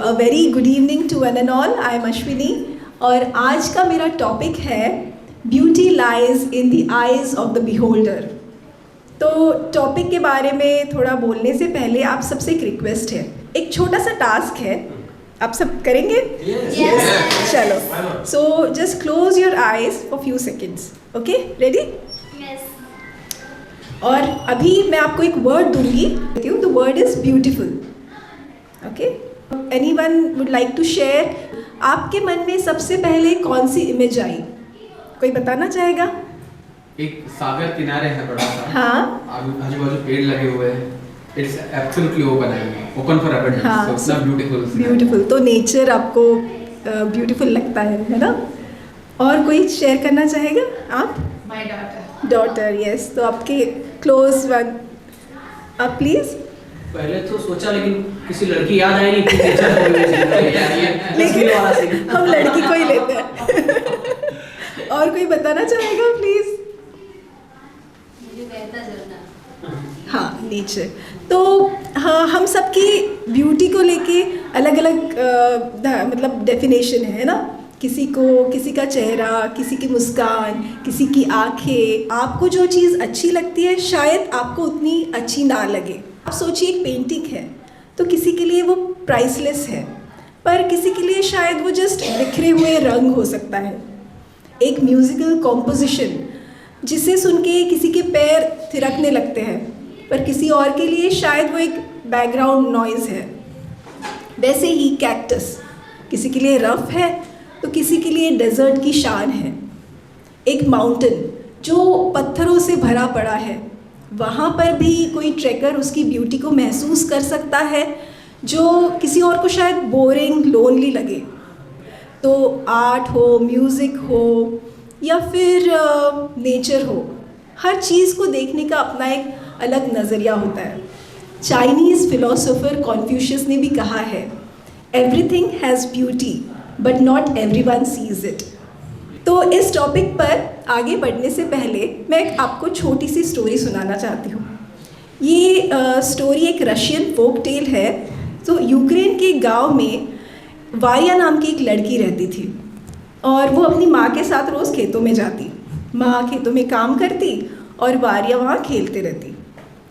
a very good evening to one and all. I am Ashwini और आज का मेरा टॉपिक है beauty lies in the eyes of the beholder. तो topic के बारे में थोड़ा बोलने से पहले आप सबसे एक रिक्वेस्ट है, एक छोटा सा टास्क है, आप सब करेंगे? Yes. चलो, so just close your eyes for few seconds. Okay, ready? और अभी मैं आपको एक वर्ड दूंगी, the word is beautiful. Okay, anyone would like to share? आपके मन में सबसे पहले कौन सी इमेज आई? कोई बताना चाहेगा? एक सागर किनारे है बड़ा सा, हाँ, आजू बाजू पेड़ लगे हुए हैं, it's absolutely open for abundance, हाँ, सो ब्यूटीफुल। ब्यूटीफुल, तो नेचर आपको ब्यूटीफुल लगता है ना? और कोई शेयर करना चाहेगा? आप? My daughter, yes. तो आपके क्लोज वन, आप प्लीज। पहले तो सोचा, लेकिन किसी लड़की याद आई नहीं कि टीचर हो गई। लेकिन हम लड़की को ही लेते हैं। और कोई बताना चाहेगा प्लीज? हाँ, नेचर। तो हाँ, हम सबकी ब्यूटी को लेके अलग अलग मतलब डेफिनेशन है ना। किसी का चेहरा, किसी की मुस्कान, किसी की आंखें। आपको जो चीज़ अच्छी लगती है शायद आपको उतनी अच्छी ना लगे। आप सोचिए, एक पेंटिंग है तो किसी के लिए वो प्राइसलेस है, पर किसी के लिए शायद वो जस्ट बिखरे हुए रंग हो सकता है। एक म्यूज़िकल कॉम्पोजिशन जिसे सुन के किसी के पैर थिरकने लगते हैं, पर किसी और के लिए शायद वो एक बैकग्राउंड नॉइज़ है। वैसे ही कैक्टस किसी के लिए रफ है तो किसी के लिए डेजर्ट की शान है। एक माउंटेन जो पत्थरों से भरा पड़ा है, वहाँ पर भी कोई ट्रैकर उसकी ब्यूटी को महसूस कर सकता है, जो किसी और को शायद बोरिंग, लोनली लगे। तो आर्ट हो, म्यूज़िक हो या फिर नेचर हो, हर चीज़ को देखने का अपना एक अलग नज़रिया होता है। चाइनीज़ फिलोसोफर कॉन्फ्यूशियस ने भी कहा है, everything has beauty but not everyone sees it. तो इस टॉपिक पर आगे बढ़ने से पहले मैं आपको छोटी सी स्टोरी सुनाना चाहती हूँ। ये स्टोरी एक रशियन फोक टेल है। तो यूक्रेन के गांव में वारिया नाम की एक लड़की रहती थी और वो अपनी माँ के साथ रोज़ खेतों में जाती। माँ खेतों में काम करती और वारिया वहाँ खेलते रहती।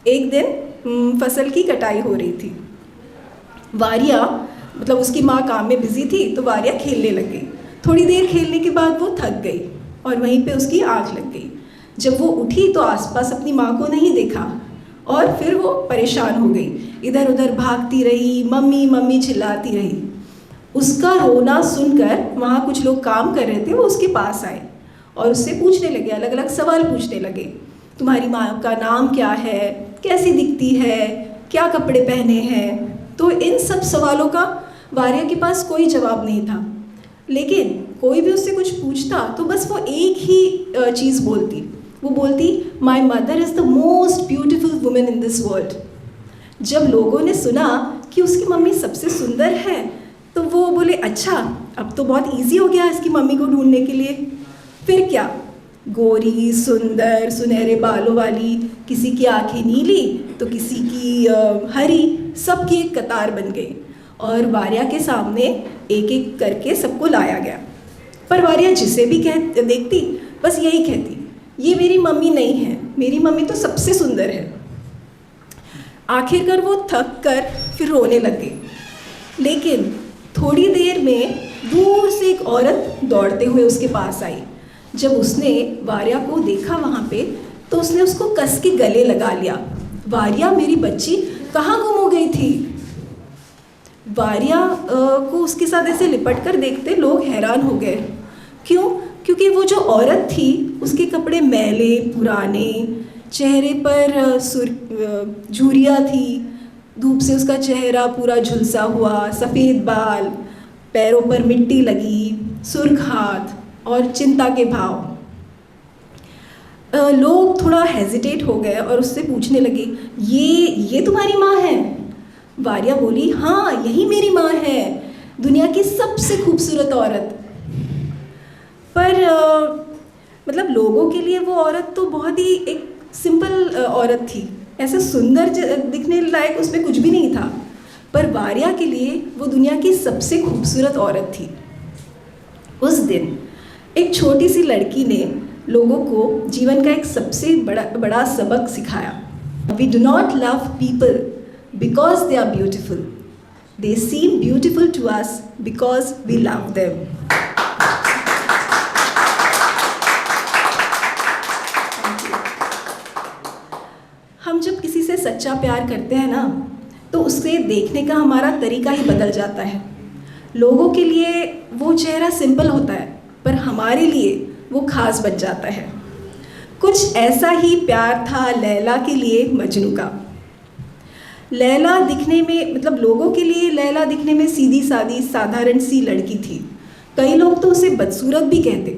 एक दिन फसल की कटाई हो रही थी। वारिया मतलब उसकी माँ काम में बिजी थी तो वारिया खेलने लग गई। थोड़ी देर खेलने के बाद वो थक गई और वहीं पे उसकी आँख लग गई। जब वो उठी तो आसपास अपनी माँ को नहीं देखा और फिर वो परेशान हो गई। इधर उधर भागती रही, मम्मी मम्मी चिल्लाती रही। उसका रोना सुनकर वहाँ कुछ लोग काम कर रहे थे, वो उसके पास आए और उससे पूछने लगे, अलग अलग सवाल पूछने लगे। तुम्हारी माँ का नाम क्या है, कैसी दिखती है, क्या कपड़े पहने हैं? तो इन सब सवालों का वारिया के पास कोई जवाब नहीं था। लेकिन कोई भी उससे कुछ पूछता तो बस वो एक ही चीज़ बोलती। वो बोलती, my mother is the most beautiful women in this world. जब लोगों ने सुना कि उसकी मम्मी सबसे सुंदर है तो वो बोले, अच्छा अब तो बहुत इजी हो गया इसकी मम्मी को ढूंढने के लिए। फिर क्या, गोरी, सुंदर, सुनहरे बालों वाली, किसी की आंखें नीली तो किसी की हरी, सबकी एक कतार बन गई और वारिया के सामने एक एक करके सबको लाया गया। पर वारिया जिसे भी देखती बस यही कहती, ये मेरी मम्मी नहीं है, मेरी मम्मी तो सबसे सुंदर है। आखिरकार वो थक कर फिर रोने लग गई। लेकिन थोड़ी देर में दूर से एक औरत दौड़ते हुए उसके पास आई। जब उसने वारिया को देखा वहाँ पे तो उसने उसको कस के गले लगा लिया। वारिया, मेरी बच्ची कहाँ गुम हो गई थी? वारिया को उसके साथ ऐसे लिपट कर देखते लोग हैरान हो गए। क्यों? क्योंकि वो जो औरत थी उसके कपड़े मैले, पुराने, चेहरे पर झुर्रियाँ थी, धूप से उसका चेहरा पूरा झुलसा हुआ, सफ़ेद बाल, पैरों पर मिट्टी लगी, सुर्ख हाथ और चिंता के भाव। लोग थोड़ा हेजिटेट हो गए और उससे पूछने लगे, ये तुम्हारी माँ है? वारिया बोली, हाँ यही मेरी माँ है, दुनिया की सबसे खूबसूरत औरत। पर मतलब लोगों के लिए वो औरत तो बहुत ही एक सिंपल औरत थी, ऐसे सुंदर दिखने लायक उसमें कुछ भी नहीं था। पर वारिया के लिए वो दुनिया की सबसे खूबसूरत औरत थी। उस दिन एक छोटी सी लड़की ने लोगों को जीवन का एक सबसे बड़ा सबक सिखाया। We do not love people because they are beautiful. They seem beautiful to us because we love them. हम जब किसी से सच्चा प्यार करते हैं ना, तो उसे देखने का हमारा तरीका ही बदल जाता है। लोगों के लिए वो चेहरा सिंपल होता है, पर हमारे लिए वो खास बन जाता है। कुछ ऐसा ही प्यार था लैला के लिए मजनू का। लैला दिखने में लोगों के लिए लैला दिखने में सीधी सादी साधारण सी लड़की थी। कई लोग तो उसे बदसूरत भी कहते,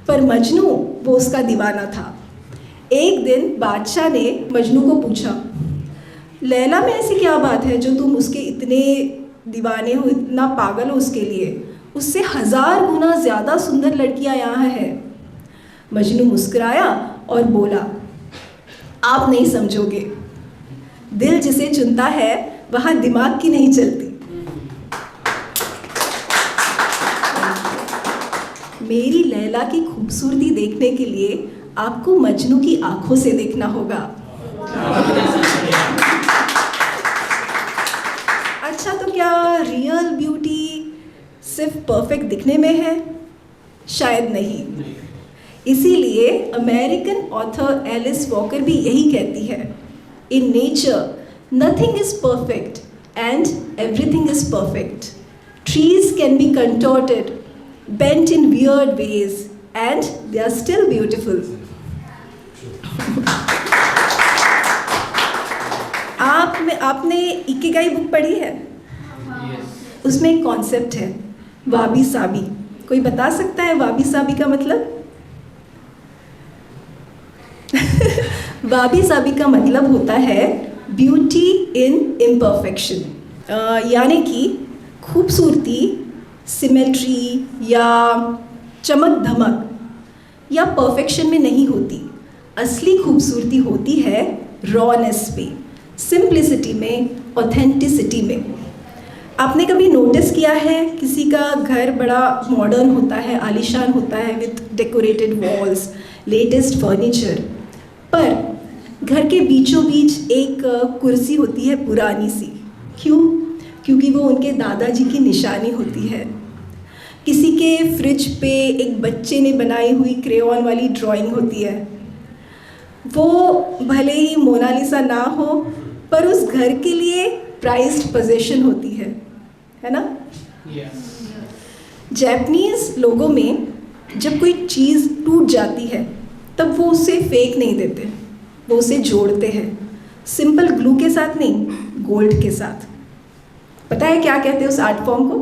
पर मजनू वो उसका दीवाना था। एक दिन बादशाह ने मजनू को पूछा, लैला में ऐसी क्या बात है जो तुम उसके इतने दीवाने हो, इतना पागल हो उसके लिए? उससे 1000 गुना ज़्यादा सुंदर लड़कियां यहाँ हैं। मजनू मुस्कुराया और बोला, आप नहीं समझोगे, दिल जिसे चुनता है वहाँ दिमाग की नहीं चलती। मेरी लैला की खूबसूरती देखने के लिए आपको मजनू की आंखों से देखना होगा। अच्छा, तो क्या रियल ब्यूटी सिर्फ परफेक्ट दिखने में है? शायद नहीं। इसीलिए अमेरिकन ऑथर एलिस वॉकर भी यही कहती है, in nature nothing is perfect and everything is perfect. Trees can be contorted, bent in weird ways, and they are still beautiful. आपने इकिगाई बुक पढ़ी है? उसमें एक कॉन्सेप्ट है वाबी साबी। कोई बता सकता है वाबी साबी का मतलब? वाबी साबी का मतलब होता है ब्यूटी इन इम्परफेक्शन, यानी कि खूबसूरती सिमेट्री या चमक धमक या परफेक्शन में नहीं होती। असली खूबसूरती होती है रॉनेस में, सिंप्लिसिटी में, ऑथेंटिसिटी में। आपने कभी नोटिस किया है किसी का घर बड़ा मॉडर्न होता है, आलीशान होता है, with decorated walls, latest furniture, पर घर के बीचों बीच एक कुर्सी होती है पुरानी सी। क्यों? क्योंकि वो उनके दादाजी की निशानी होती है। किसी के फ्रिज पे एक बच्चे ने बनाई हुई क्रेयॉन वाली ड्राइंग होती है। वो भले ही मोनालिसा ना हो, पर उस घर के लिए प्राइज्ड पोजीशन होती है ना? जापानीज लोगों में जब कोई चीज़ टूट जाती है तब वो उसे फेंक नहीं देते, वो उसे जोड़ते हैं। सिंपल ग्लू के साथ नहीं, गोल्ड के साथ। पता है क्या कहते हैं उस आर्ट फॉर्म को?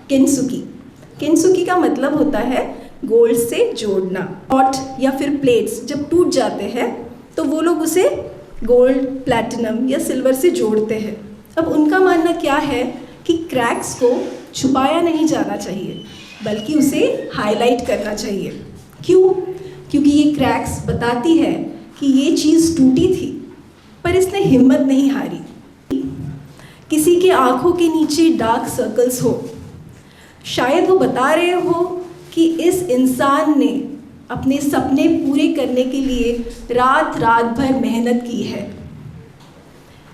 किंसुकी। किंसुकी का मतलब होता है गोल्ड से जोड़ना। पॉट या फिर प्लेट्स जब टूट जाते हैं तो वो लोग उसे गोल्ड, प्लैटिनम या सिल्वर से जोड़ते हैं। अब उनका मानना क्या है कि क्रैक्स को छुपाया नहीं जाना चाहिए, बल्कि उसे हाईलाइट करना चाहिए। क्यों? क्योंकि ये क्रैक्स बताती है कि ये चीज़ टूटी थी, पर इसने हिम्मत नहीं हारी। किसी के आंखों के नीचे डार्क सर्कल्स हो, शायद वो बता रहे हो कि इस इंसान ने अपने सपने पूरे करने के लिए रात रात भर मेहनत की है।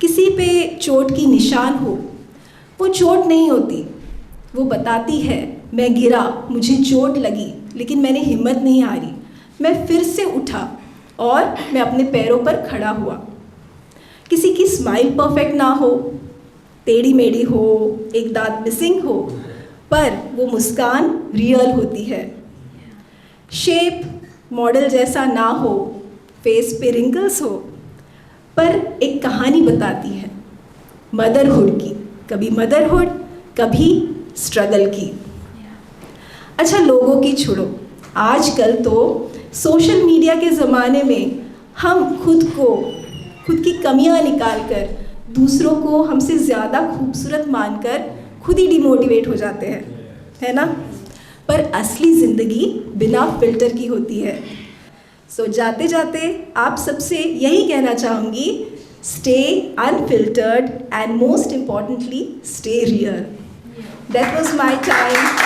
किसी पे चोट की निशान हो, वो चोट नहीं होती, वो बताती है मैं गिरा, मुझे चोट लगी, लेकिन मैंने हिम्मत नहीं हारी, मैं फिर से उठा और मैं अपने पैरों पर खड़ा हुआ। किसी की स्माइल परफेक्ट ना हो, टेढ़ी मेढ़ी हो, एक दांत मिसिंग हो, पर वो मुस्कान रियल होती है। शेप मॉडल जैसा ना हो, फेस पे रिंकल्स हो, पर एक कहानी बताती है मदरहुड की। कभी मदरहुड, कभी स्ट्रगल की। अच्छा, लोगों की छोड़ो, आजकल तो सोशल मीडिया के ज़माने में हम खुद की कमियां निकालकर दूसरों को हमसे ज़्यादा खूबसूरत मानकर खुद ही डिमोटिवेट हो जाते हैं, है ना? पर असली ज़िंदगी बिना फिल्टर की होती है। सो जाते जाते आप सबसे यही कहना चाहूँगी, stay unfiltered, and most importantly, stay real. That was my time.